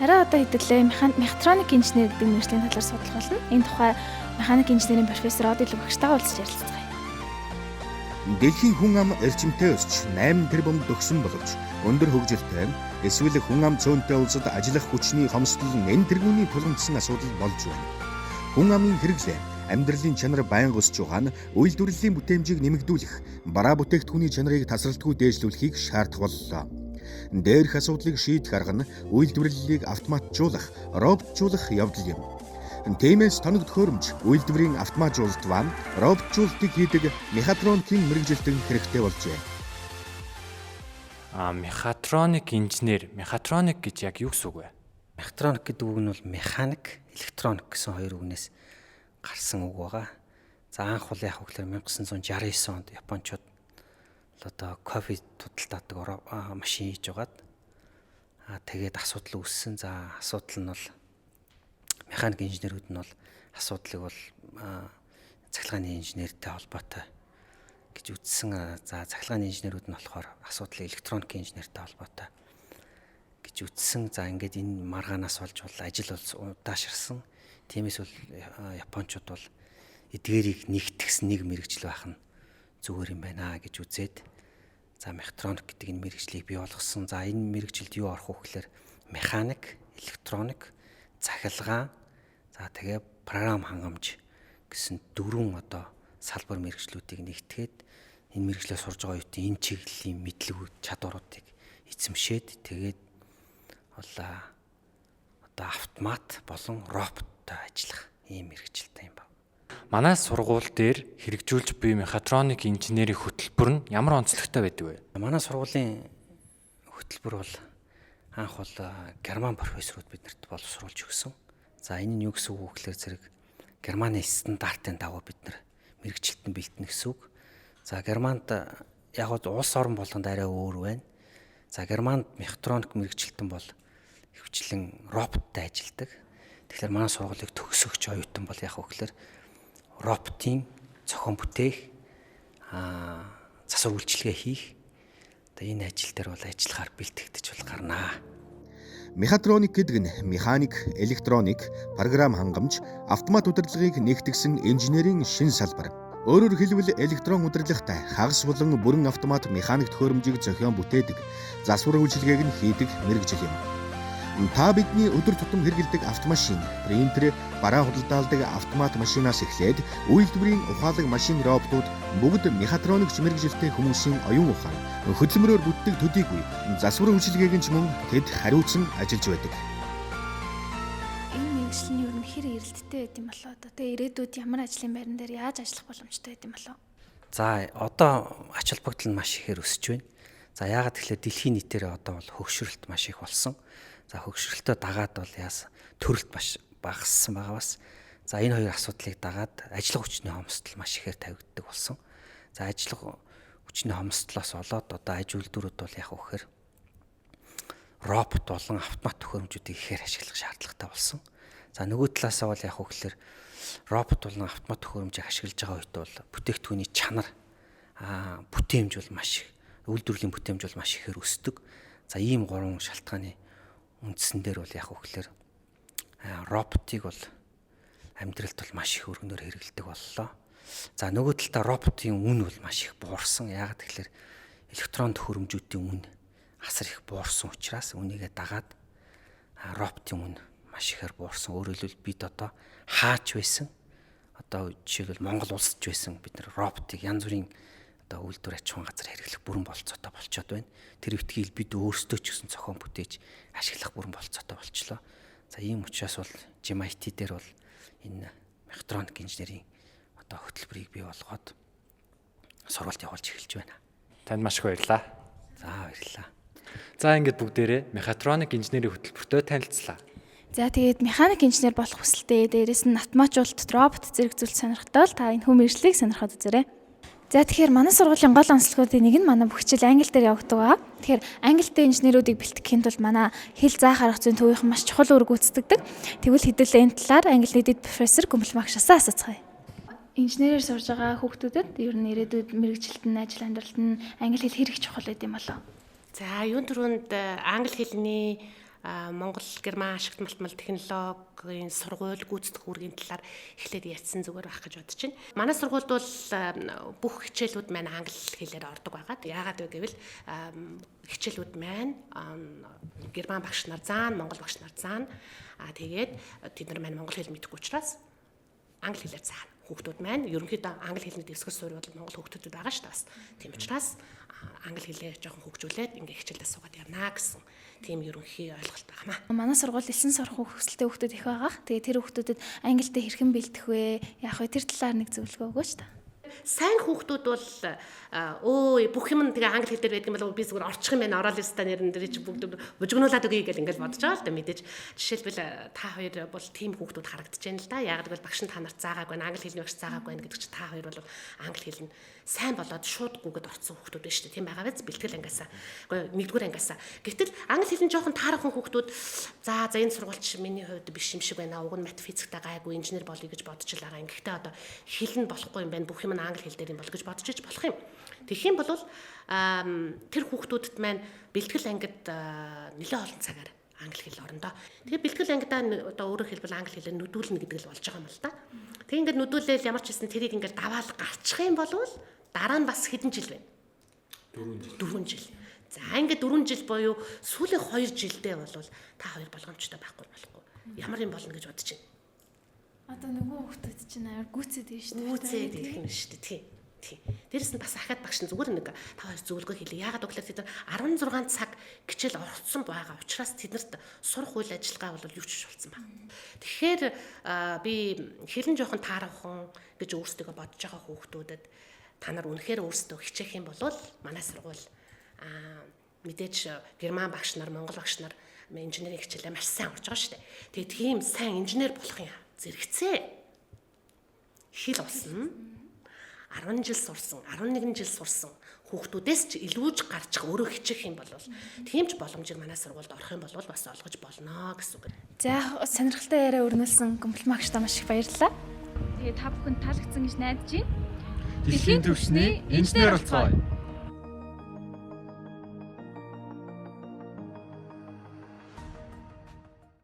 Харин одоо хэдүүлээ мехатроник инженер гэдэг мэргэжлийн талаар судлах болно. Энэ тухай механик инженерийн профессор Одил багштайгаа уулзч ярилцгаая. Дэлхийн хүн ам эрчимтэй өсч 8 тэрбум төгсөн боловч өндөр хөгжилтэй эсвэл хүн ам цөөнтэй улсад ажиллах хүчний хомсдол нэн тэргүүний тулгамдсан асуудал болж байна. Хүн амын хэрэглээ амьдралын чанар байнга өсч байгаа нь үйлдвэрлэлийн бүтээмжийг нэмэгдүүлэх, бараа бүтээгдэхүүний чанарыг тасралтгүй дээшлүүлэхийг шаардах боллоо. Дээрх асуудлыг шийдэх арга нь үйлдвэрлэлийг автоматжуулах, роботжуулах явдал юм. Тиймээс тоног төхөөрөмж, үйлдвэрийн автоматжуулалт ба роботжуулалтыг хийдэг мехатроникийн мэргэжилтэн хэрэгтэй болжээ. Мехатроник инженер, мехатроник гэж яг юу гэсэн үг вэ? Мехатроник гэдэг үг нь бол механик, электроник гэсэн хоёр үгнээс гарсан үг байгаа. За анх бол яг хөглөр 1969 онд Япончууд одоо кофе тудалдаадаг машин хийж байгаад тэгээд асуудал үүссэн. За асуудал нь бол механик инженерүүд нь бол асуудлыг бол цахилгааны инженертэй холбоотой гэж үзсэн. За цахилгааны инженерүүд нь болохоор асуудлыг электроникийн инженертэй холбоотой гэж үзсэн. За ингээд энэ маргаанаас болж бол ажил бол удаашрсан. Тиймээс бол Япончууд бол эдгээрийг нэгтгэсэн нэг мэргэжил байх нь зүгээр юм байна гэж үзээд за мехатроник гэдэг энэ мэргэжлийг бий болгосон. За энэ мэргэжилд юу орох вэ гэхээр механик, электроник, цахилгаан, за тэгээ програм хангамж гэсэн дөрвөн одоо салбар мэргэжлүүдийг нэгтгээд энэ мэргэжлээ сурж байгаа үеийн энэ чиглэлийн мэдлэг чадваруудыг эзэмшээд тэгээд одоо автомат болон роботтой ажиллах ийм мэргэжилтэй юм байна. Манай сургууль дээр хэрэгжүүлж буй мехатроник инженерийн хөтөлбөр нь ямар онцлогтой байдаг вэ? Манай сургуулийн хөтөлбөр бол анх бол герман профессорууд биднэрт боловсруулж өгсөн. За энэ нь юу гэсэн үг вэ гэхээр зэрэг Германы стандартын дагуу бид нар мэргэжилтэн бэлтэнэ гэсэн үг. За Германд яг улс орн болгонд арай өөр байна. За Германд мехатроник мэргэжилтэн бол хөвчлэн роботтой ажилладаг. Тэгэхээр манай сургуулийг төгсөгч оюутан бол яг хөглөр роботын зохион бүтээх, засвар үйлчилгээ хийх энэ ажил дээр бол ажиллахаар бэлтгэгдэж бол гарнаа. Мехатроник гэдэг нь механик, электроник, програм хангамж, автомат удирдлагыг нэгтгэсэн инженерийн шин салбар. Өөрөөр хэлбэл электрон удирдлагатай хагас болон бүрэн автомат механик төхөөрөмжийг зохион бүтээдэг, засвар үйлчилгээг нь хийдэг мэргэжил юм. Та бидний өдөр тутам хэрэглэдэг автомашин, принтер, бараа худалдаалдаг автомат машинаас эхлээд үйлдвэрийн ухаалаг машин роботууд бүгд мехатроникч мэргэжилтэй хүмүүсийн оюун ухаан, хөдөлмөрөөр бүтдэг төдийгүй засвар үйлчилгээг нь ч мөн тэд хариуцсан ажиллаж байдаг. Энэ мэргэжил нь ер нь хэр эрэлттэй байд юм болоо? Одоо ирээдүйд ямар ажлын байран дээр яаж ажиллах боломжтой байд юм болоо? За одоо ач холбогдол нь маш ихээр өсөж байна. За яагаад тэгэхээр дэлхийн нийтээр одоо бол хөгшрөлт маш их болсон. За хөгшрөлтөө дагаад бол төрөлт маш багассан байгаа бас. За энэ хоёр асуудлыг дагаад ажлын хүчний хомсдол маш ихээр тавигддаг болсон. За ажлын хүчний хомсдлоос болоод одоо аж үйлдвэрүүд бол яг үхээр робот болон автомат төхөөрөмжүүдийг ихээр ашиглах шаардлагатай болсон. За нөгөө талаасаа бол яг үгээр робот болон автомат төхөөрөмжийг ашиглаж байгаа үед бол бүтээгдэхүүний чанар бүтээмж бол маш их, үйлдвэрлэлийн бүтээмж бол маш ихээр өсдөг. За ийм гурван шалтгааны үндсэн дээр бол яг үгээр роботыг бол амьдралд бол маш их өргөнөөр хэрэглэдэг боллоо. За нөгөө талдаа роботын үн бол маш их буурсан. Яагаад гэвэл электрон төхөөрөмжүүдийн үн асар их буурсан учраас үнийгээ дагаад роботын үн маш ихээр буурсан. Өөрөөр хэлбэл бид одоо хаач байсан. Одоо жишээлбэл Монгол улсад байсан бид нар роботыг янз бүрийн одоо үйлдвэр аж ахуйн газар хэрэглэх бүрэн болцоотой болчиход байна. Тэр битгийл бид өөрсдөө ч гэсэн зохион бүтээж ашиглах бүрэн болцоотой болчлоо. За ийм учраас бол GMIT дээр бол энэ мехатроник инженерийн одоо хөтөлбөрийг бий болгоод сургалт явуулж эхэлж байна. Танд маш их баярлалаа. За баярлалаа. За ингээд бүгдээрээ мехатроник инженерийн хөтөлбөртөө танилцлаа. За тэгээд механик инженер болох хүсэлтэй, дээрээс нь автоматжуулалт, робот зэрэг зүйл сонирхтой бол та энэ хүн мэргэжлийг сонирхоод үзээрэй. За тэгэхээр манай сургуулийн гол онцлогуудын нэг нь манай бүх хичээл англи дээр явагддаг аа. Тэгэхээр англитэй инженеруудыг бэлтгэхийн тулд манай хэл заах арга зүйн төвийнхэн маш чухал үүрэг гүйцэтгэдэг. Тэгвэл хэдүүлээ энэ талаар англи хэлний профессор Гүмбэл Багшаасаа асууцгаая. Инженерээр сурж байгаа хүүхдүүдэд ер нь ирээдүйд мэргэжилт нь, ажил амьдралд нь англи хэл хэрэг чухал байд юм болоо? За юун түрүүнд англи хэлний Монгол герман ашигт малтмал технологийн сургууль гүйцэтгэх үүргийн талаар эхлээд ярьсан зүгээр байх гэж бодож байна. Манай сургуульд бол бүх хичээлүүд маань англи хэлээр ордог байгаад яагаад вэ гэвэл хичээлүүд маань герман багш нар заана, монгол багш нар заана. Тэгээд тэд нар маань монгол хэл мэдгүй учраас англи хэлээр заана. Хүүхдүүд маань ерөнхийдөө англи хэлний дэвсгэр суурь бол монгол хүүхдүүд байгаа шүү дээ. Тийм учраас англи хэлээр жоохон хөгжүүлээд ингээ хичээлдээ суугаад явна гэсэн тийм ерөнхий ойлголт байна. Манай сургууль элсэн сурах хүсэлтэй хүүхдүүд их байгаа. Тэгээ тэр хүүхдүүдэд англитэй хэрхэн бэлдэх вэ? Яг тэр талаар нэг зөвлөгөө өгөөч та. Сайн хүүхдүүд бол бүх юм тэгээ англи хэл дээр байдаг юм бол би зүгээр орчих юм байна. Орол ёстой нэрэн дээр чи бүгд бужигнуулаад өгье гэж ингээд бодож байгаа л да мэдээж. Жишээлбэл та хоёр бол тийм хүүхдүүд харагдаж байна л да. Яг гэвэл багш нь та нарт заагаагүй, англи хэлний багш заагаагүй байна гэдэг чи та хоёр бол англи хэл нь сайн болоод шууд гүгэд орсон хүүхдүүд байна шүү дээ. Тийм байгаа биз бэлтгэл ангиасаа. Үгүй нэгдүгээр ангиасаа. Гэтэл англи хэл нь жоохон таарахын хүүхдүүд за энэ сургуульч миний хувьд биш юм шиг байна. Уг нь мат физиктэй гайгүй инженер болъё гэж бодож л байгаа. Гэхдээ одоо хэл нь болохгүй юм байна. Бүх юм англи хэл дээр юм бол гэж бодож иж болох юм. Тэгэх юм бол тэр хүүхдүүдэд маань бэлтгэл ангид нэлээд олон цагаар англи хэл орондоо. Тэгээ бэлтгэл ангидаа одоо өөрөөр хэлбэл англи хэлээр нүдүүлнэ гэдэг л болж байгаа юм л да. Тэг ингээд нүдүүлээл ямар ч хэсэн тэрийг ингээд даваал гарчих юм бол дараа нь бас хэдэн жил байна? 4 жил. За ингээд 4 жил буюу сүүлийн 2 жилдээ бол та хоёр болгоомжтой байхгүй болохгүй. Ямар юм болно гэж бодож байна. Одоо нөгөө хүүхдүүд чинь аяар гүцээд байна шүү дээ. Гүцээд ирэх юм шүү дээ. Тийм. Дээрэс нь бас ахаад багш нь зүгээр нэг та хоёр зөвлөгөө хэлээ. Яагаад гэвэл тэд 16 цаг хичээл орцсон байгаа учраас тэднэрт сурах үйл ажиллагаа бол юу ч болсон байна. Тэгэхээр би хэлэн жоохон таарахын гэж өөрсдөө бодож байгаа хүүхдүүдэд та нар үнэхээр өөрсдөө хичээх юм бол манай сургууль мэдээж герман багш нар, монгол багш нар инженерийн хичээлээ маш сайн урж байгаа шүү дээ. Тэгээ тийм сайн инженер болохын зэрэгцээ хэл олсон 10 жил сурсан, 11 жил сурсан хүүхдүүдээс ч илүүж гарчих өөрөө хичээх юм бол тийм ч боломжийг манай сургуульд орох юм бол бас олгож болно гэсэн үг. За сонирхолтой яриа өрнүүлсэн комплимент та маш их баярлалаа. Тэгээ та бүхэнд таалагдсан гэж найдаж байна. Дэлхийн түвшний инженер болцгоё.